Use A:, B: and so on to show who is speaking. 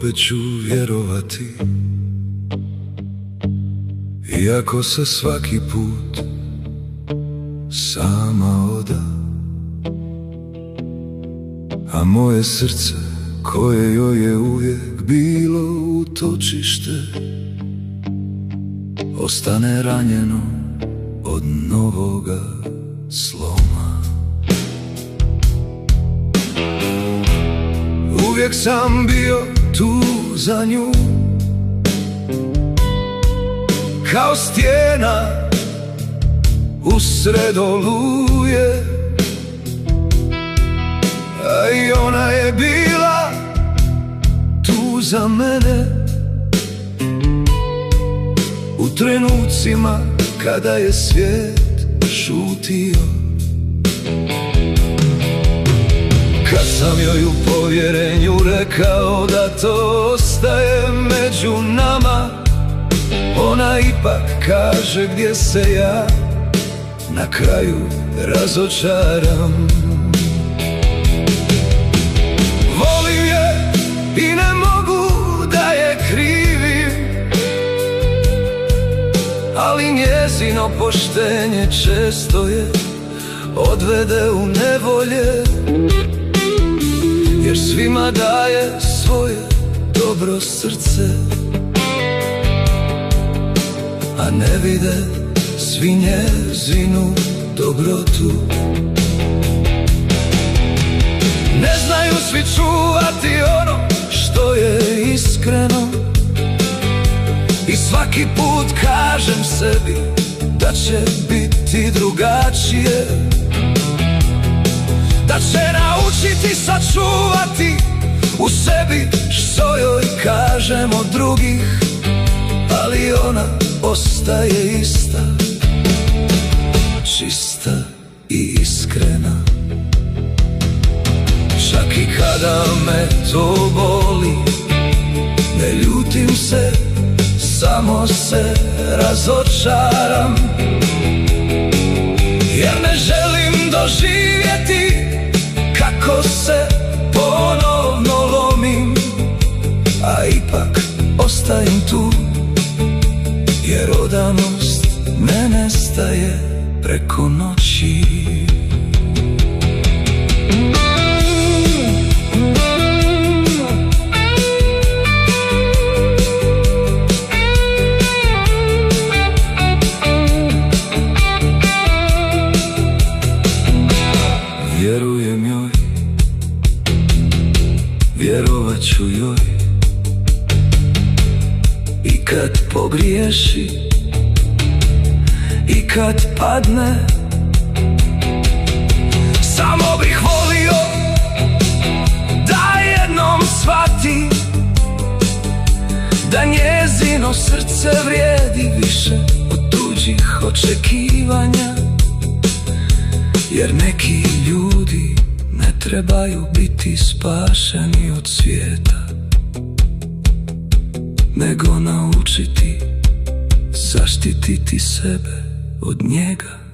A: opet ću vjerovati, iako se svaki put sama oda. A moje srce, koje joj je uvijek bilo utočište, ostane ranjeno od novoga sloma. Uvijek sam bio tu za nju, kao stijena usred oluje, a i ona je bila tu za mene u trenucima kada je svijet šutio. Kad sam joj u povjerenju rekao da to ostaje među nama, ona ipak kaže gdje se ja na kraju razočaram. Volim je i ne mogu da je krivim, ali njezino poštenje često je odvede u nevolje, jer svima daje svoje dobro srce, a ne vide svi njezinu dobrotu. Ne znaju svi čuvati ono što je iskreno, i svaki put kažem sebi da će biti drugačije, da će naučiti sačuvati u sebi što joj kažem od drugih, ali ona ostaje ista, čista i iskrena. Čak i kada me to boli, ne ljutim se, samo se razočaram, jer ne želim doživjeti kako se ponovno lomim, a ipak ostajem tu, jer odanost ne nestaje preko noći. Vjerujem joj, vjerovat ću joj, i kad pogriješi, i kad padne. Samo bih volio da jednom shvati da njezino srce vrijedi više od tuđih očekivanja, jer neki ljudi ne trebaju biti spašeni od svijeta, nego naučiti zaštititi sebe od njega.